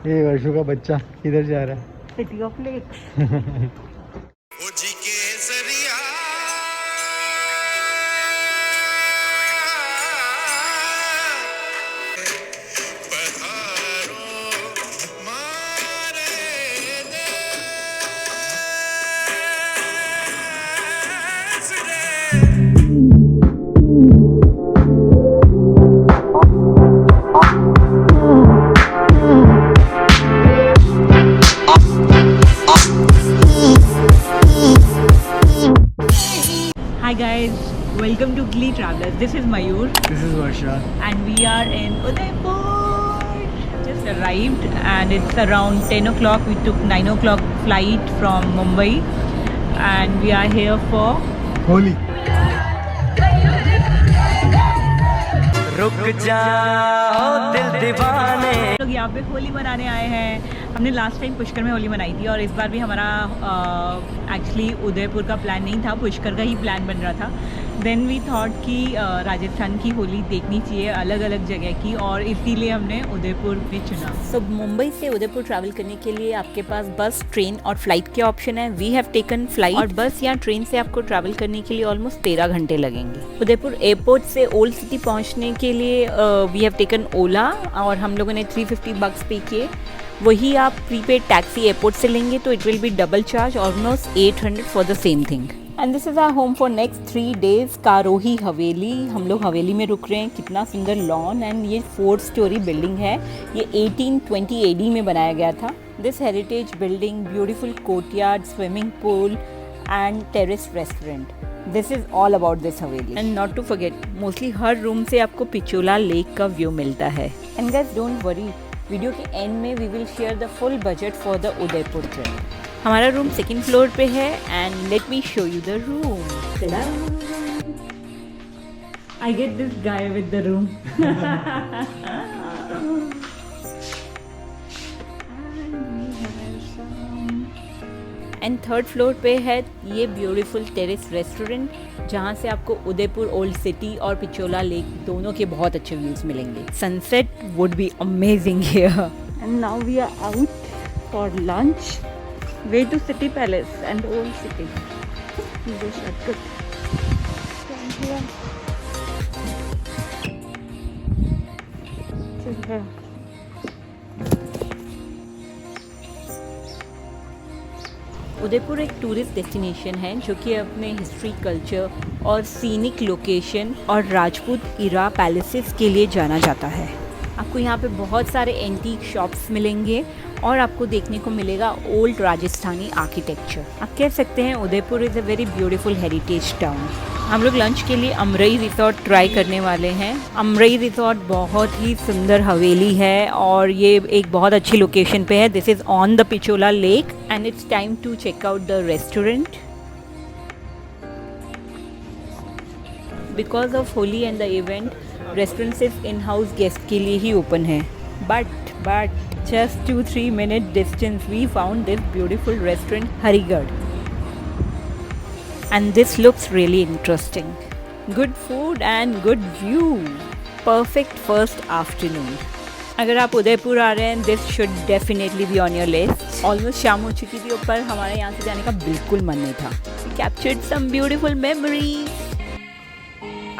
ये वर्षों का बच्चा किधर जा रहा है? City of lakes. Hi guys, welcome to Glee Travelers. This is Mayur. This is Varsha. And we are in Udaipur. Just arrived and it's around 10 o'clock. We took 9 o'clock flight from Mumbai and we are here for Holi. रुक जाओ दिल दीवाने। लोग यहाँ पे होली मनाने आए हैं। हमने लास्ट टाइम पुष्कर में होली मनाई थी और इस बार भी हमारा एक्चुअली उदयपुर का प्लान नहीं था, पुष्कर का ही प्लान बन रहा था। देन वी थॉट कि राजस्थान की होली देखनी चाहिए अलग अलग जगह की, और इसीलिए हमने उदयपुर भी चुना। सो मुंबई से उदयपुर ट्रैवल करने के लिए आपके पास बस, ट्रेन और फ्लाइट के ऑप्शन है। वी हैव टेकन फ्लाइट, और बस या ट्रेन से आपको ट्रैवल करने के लिए ऑलमोस्ट 13 घंटे लगेंगे। उदयपुर एयरपोर्ट से ओल्ड सिटी पहुंचने के लिए वी हैव टेकन ओला, और हम लोगों ने 350 बक्स पे किए। वही आप प्रीपेड टैक्सी एयरपोर्ट से लेंगे तो it will be double charge, almost 800 for the same thing. And this is our home for next 3 days, Karohi Haveli. हम लोग हवेली में रुक रहे हैं। कितना सुंदर लॉन, एंड ये 4 स्टोरी बिल्डिंग है। ये 1820 AD में बनाया गया था। This heritage building, beautiful courtyard, swimming pool and terrace restaurant. This is all about this haveli. And not to forget, mostly हर रूम से आपको पिचोला लेक का व्यू मिलता है। And guys don't worry, video के एंड में we will share the full budget for the Udaipur trip. हमारा room 2nd floor पे है, and let me show you the room. I get this guy with the room. And 3rd floor पे है ये beautiful terrace restaurant, जहाँ से आपको Udaipur old city और पिचोला लेक दोनों के बहुत अच्छे व्यूज मिलेंगे। Sunset would be amazing here. And now we are out for lunch. Way to City Palace and Old City. The shortcut. Udaipur एक टूरिस्ट डेस्टिनेशन है जो कि अपने हिस्ट्री, कल्चर और सीनिक लोकेशन और राजपूत इरा पैलेसेस के लिए जाना जाता है। आपको यहाँ पे बहुत सारे एंटीक शॉप्स मिलेंगे और आपको देखने को मिलेगा ओल्ड राजस्थानी आर्किटेक्चर। आप कह सकते हैं Udaipur is a very beautiful heritage town. हम लोग लंच के लिए अमरई रिसोर्ट ट्राई करने वाले हैं। अमरई रिसोर्ट बहुत ही सुंदर हवेली है और ये एक बहुत अच्छी लोकेशन पे है। This is on the Pichola lake and it's time to check out the restaurant. Because of Holi and the event, restaurant सिर्फ इन हाउस गेस्ट के लिए ही ओपन है। But just 2-3 minute distance we found this beautiful restaurant Harigad, and this looks really interesting. Good food and good view, perfect first afternoon. अगर आप उदयपुर आ रहे हैं, this should definitely be on your list. Almost शाम हो चुकी थी, ऊपर हमारे यहाँ से जाने का बिल्कुल मन नहीं था। We captured some beautiful memories.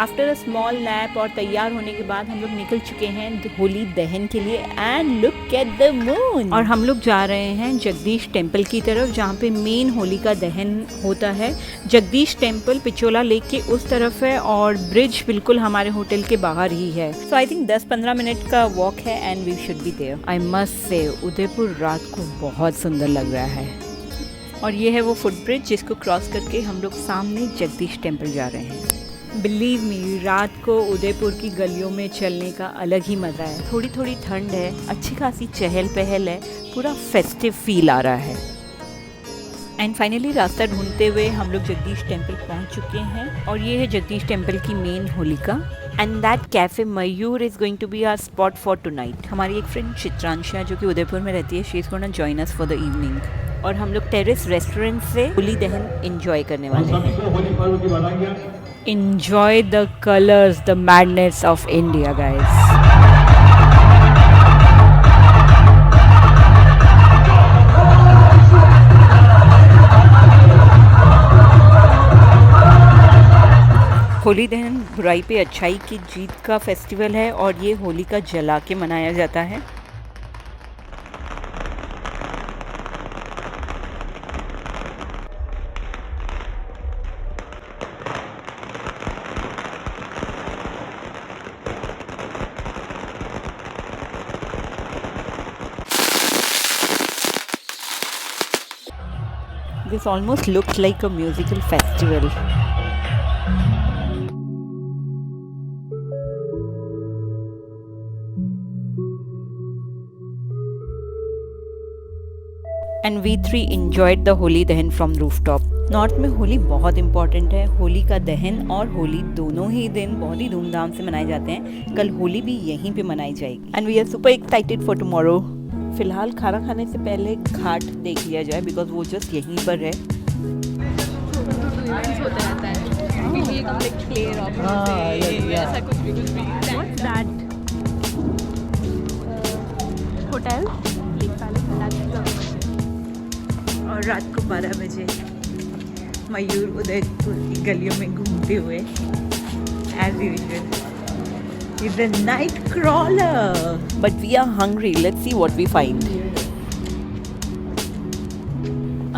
After a small nap और तैयार होने के बाद हम लोग निकल चुके हैं होली दहन के लिए। And look at the moon. और हम लोग जा रहे हैं जगदीश टेम्पल की तरफ, जहाँ पे मेन होली का दहन होता है। जगदीश टेम्पल पिचोला लेक के उस तरफ है और ब्रिज बिल्कुल हमारे होटल के बाहर ही है। सो आई थिंक 10-15 मिनट का वॉक है and we should be there. I must say Udaipur रात को बहुत सुंदर लग रहा है। और ये है वो फुट ब्रिज जिसको क्रॉस करके हम लोग सामने जगदीश टेम्पल जा रहे हैं। बिलीव मी, रात को उदयपुर की गलियों में चलने का अलग ही मज़ा है। थोड़ी थोड़ी ठंड है, अच्छी खासी चहल पहल है, पूरा फेस्टिव फील आ रहा है। एंड फाइनली रास्ता ढूंढते हुए हम लोग जगदीश टेम्पल पहुंच चुके हैं, और ये है जगदीश टेम्पल की main Holika. And that cafe Mayur is going to be our spot for tonight. हमारी एक फ्रेंड चित्रांशा जो कि उदयपुर में रहती है, she is gonna join us for the evening. और हम लोग टेरेस रेस्टोरेंट से होली दहन एंजॉय करने वाले हैं। Enjoy the colors, the madness of India, guys. Holi दहन बुराई पे अच्छाई की जीत का फेस्टिवल है और ये होली का जला के मनाया जाता है। This almost looks like a musical festival. And we three enjoyed the Holi दहन from rooftop. नॉर्थ में होली बहुत इम्पॉर्टेंट है। होली का दहन और होली दोनों ही दिन बहुत ही धूमधाम से मनाए जाते हैं। कल होली भी यहीं पे मनाई जाएगी। And we are super excited for tomorrow. फिलहाल खाना खाने से पहले घाट देख लिया जाए बिकॉज वो जस्ट यहीं पर है। होटल और रात को 12 बजे मयूर उदयपुर की गलियों में घूमते हुए as usual is the night crawler. But we are hungry. Let's see what we find.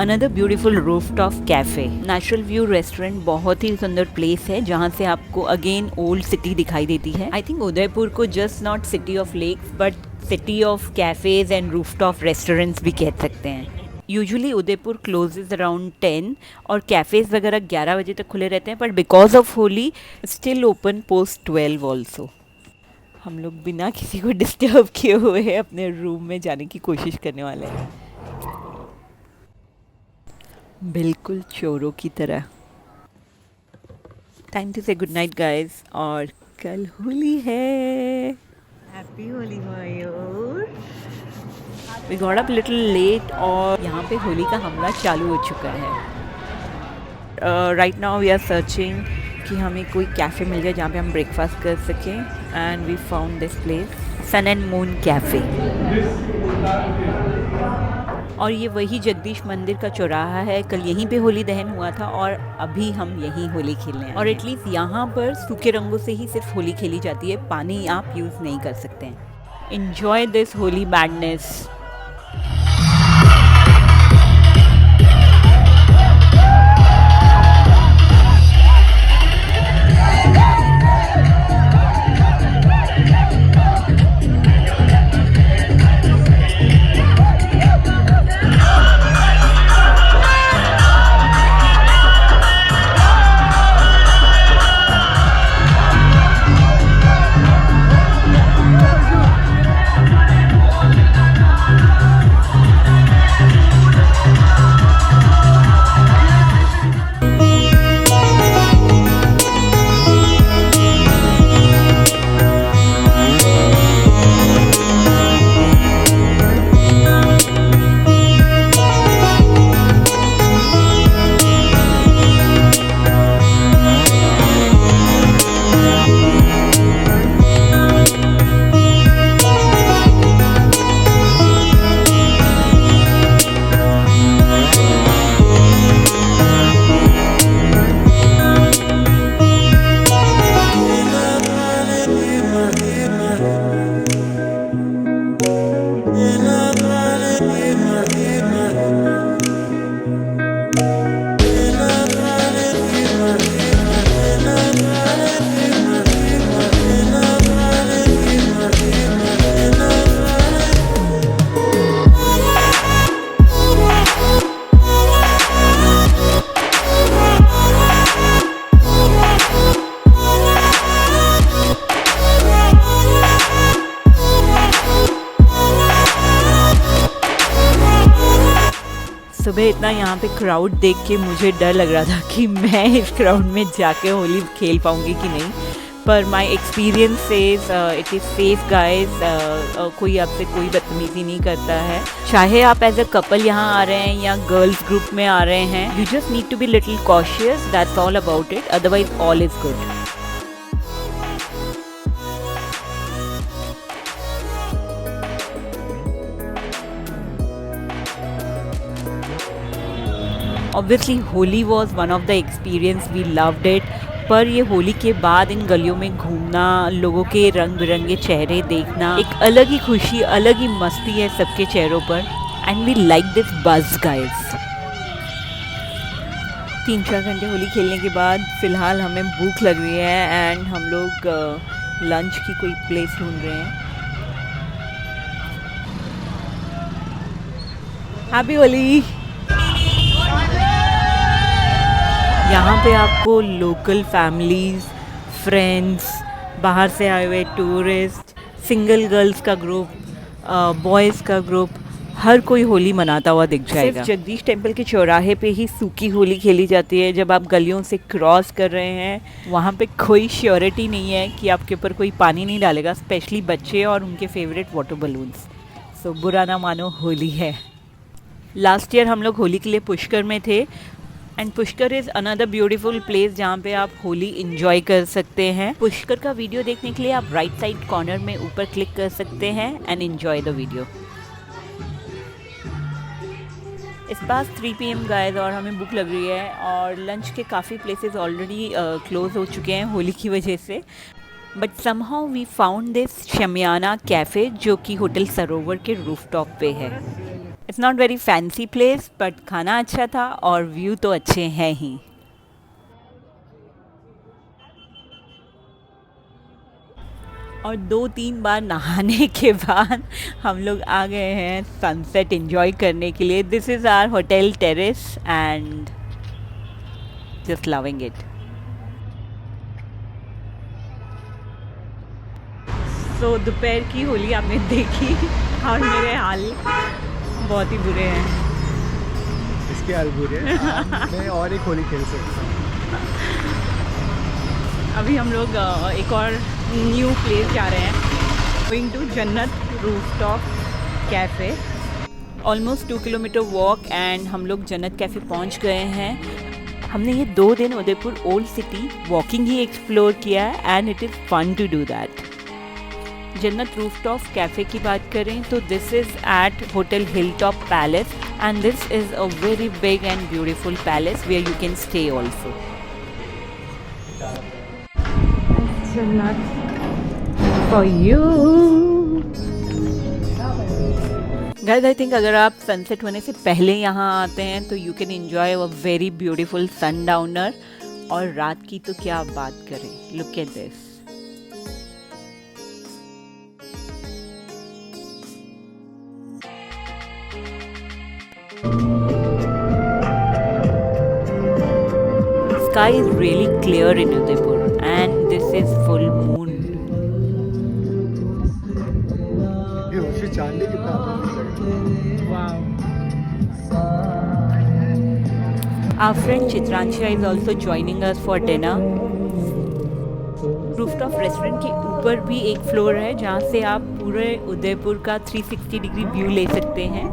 Another beautiful rooftop cafe. Natural View Restaurant बहुत ही सुंदर प्लेस है जहाँ से आपको अगेन ओल्ड सिटी दिखाई देती है। आई थिंक उदयपुर को just not city of lakes but city of cafes and rooftop restaurants भी कह सकते हैं। यूजुअली उदयपुर क्लोजेज अराउंड 10 और कैफ़ेज़ वगैरह 11 बजे तक खुले रहते हैं but because of Holi still open post 12 also. हम लोग बिना किसी को डिस्टर्ब किए हुए अपने रूम में जाने की कोशिश करने वाले हैं, बिल्कुल चोरों की तरह। टाइम टू से गुड नाइट गाइज, और कल होली है। Happy Holi Mayur. We got up little late और यहाँ पे होली का हमला चालू हो चुका है। Right now we are searching कि हमें कोई कैफ़े मिल जाए जहाँ पे हम ब्रेकफास्ट कर सकें and we found this place, sun and moon cafe. और ये वही जगदीश मंदिर का चौराहा है, कल यहीं पे होली दहन हुआ था और अभी हम यहीं होली खेलने हैं। और एटलीस्ट यहाँ पर सूखे रंगों से ही सिर्फ होली खेली जाती है, पानी आप यूज़ नहीं कर सकते हैं। Enjoy this holy madness. सुबह इतना यहाँ पे क्राउड देख के मुझे डर लग रहा था कि मैं इस क्राउड में जाके होली खेल पाऊँगी कि नहीं, पर my experience says it is safe guys. कोई आपसे कोई बदतमीज़ी नहीं करता है, चाहे आप एज अ कपल यहाँ आ रहे हैं या गर्ल्स ग्रुप में आ रहे हैं। You just need to be little cautious, that's all about it, otherwise all is good. Obviously, Holi was one of the experience. We loved it. पर ये होली के बाद इन गलियों में घूमना, लोगों के रंग बिरंगे चेहरे देखना, एक अलग ही खुशी, अलग ही मस्ती है सबके चेहरों पर। And we like this buzz guys. 3-4 घंटे होली खेलने के बाद फ़िलहाल हमें भूख लग रही है एंड हम लोग लंच की कोई प्लेस ढूंढ रहे हैं। हैप्पी होली। यहाँ पे आपको लोकल फैमिलीज़, फ्रेंड्स, बाहर से आए हुए टूरिस्ट, सिंगल गर्ल्स का ग्रुप, बॉयज़ का ग्रुप, हर कोई होली मनाता हुआ दिख जाएगा। सिर्फ जगदीश टेम्पल के चौराहे पे ही सूखी होली खेली जाती है। जब आप गलियों से क्रॉस कर रहे हैं वहाँ पे कोई श्योरिटी नहीं है कि आपके ऊपर कोई पानी नहीं डालेगा, स्पेशली बच्चे और उनके फेवरेट वाटर बलून्स। सो बुरा ना मानो, होली है। लास्ट ईयर हम लोग होली के लिए पुष्कर में थे and Pushkar is another beautiful place जहाँ पे आप होली इंजॉय कर सकते हैं। पुष्कर का वीडियो देखने के लिए आप राइट साइड कॉर्नर में ऊपर क्लिक कर सकते हैं एंड एंजॉय द वीडियो। इस पास 3 PM गाइस और हमें भूख लग रही है और लंच के काफ़ी प्लेसेस ऑलरेडी क्लोज हो चुके हैं होली की वजह से। But somehow we found this Shamiana cafe जो कि होटल सरोवर के रूफटॉप पे है। It's not very fancy place but खाना अच्छा था और व्यू तो अच्छे हैं ही। और 2-3 बार नहाने के बाद हम लोग आ गए हैं सनसेट एंजॉय करने के लिए। This is our hotel terrace and just loving it. So दोपहर की होली आपने देखी और मेरे हाल बहुत ही बुरे हैं। इसके हाल बुरे हैं। मैं और एक होली खेल सकता हूँ। अभी हम लोग एक और न्यू प्लेस जा रहे हैं, गोइंग टू जन्नत rooftop cafe. Almost 2 kilometre walk and हम लोग जन्नत कैफ़े पहुंच गए हैं। हमने ये 2 दिन उदयपुर ओल्ड सिटी वॉकिंग ही एक्सप्लोर किया है and it is fun to do that. Jannat rooftop cafe की बात करें तो this is at hotel hilltop palace and this is a very big and beautiful palace where you can stay also. For you. Guys I think अगर आप sunset होने से पहले यहाँ आते हैं तो you can enjoy a very beautiful sundowner. और रात की तो क्या बात करें, look at this. Sky is really clear in Udaipur and this is full moon. ये उससे चांदी कितना Wow. Our friend Chitransha is also joining us for dinner. Rooftop restaurant के ऊपर भी एक फ्लोर है जहाँ से आप पूरे उदयपुर का 360 डिग्री व्यू ले सकते हैं।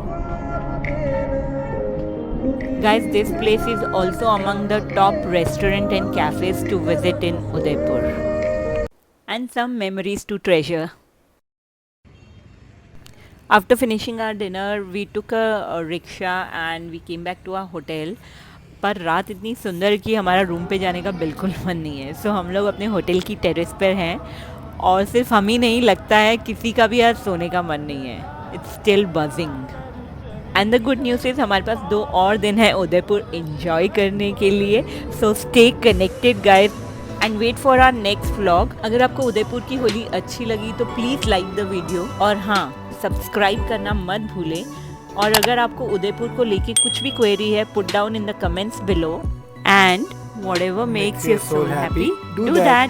Guys, this place is also among the top restaurant and cafes to visit in Udaipur. And some memories to treasure. After finishing our dinner, we took a rickshaw and we came back to our hotel. पर रात इतनी सुंदर कि हमारा room पे जाने का बिल्कुल मन नहीं है। सो हम लोग अपने होटल की टेरेस पर हैं और सिर्फ हम ही नहीं, लगता है किसी का भी आज सोने का मन नहीं है। It's still buzzing. And the good news is हमारे पास 2 और दिन है उदयपुर एंजॉय करने के लिए। So stay connected guys and wait for our next vlog. अगर आपको उदयपुर की होली अच्छी लगी तो प्लीज़ लाइक द वीडियो और हाँ, सब्सक्राइब करना मत भूलें। और अगर आपको उदयपुर को लेके कुछ भी क्वेरी है, put down in the comments below and whatever makes you so happy, do that.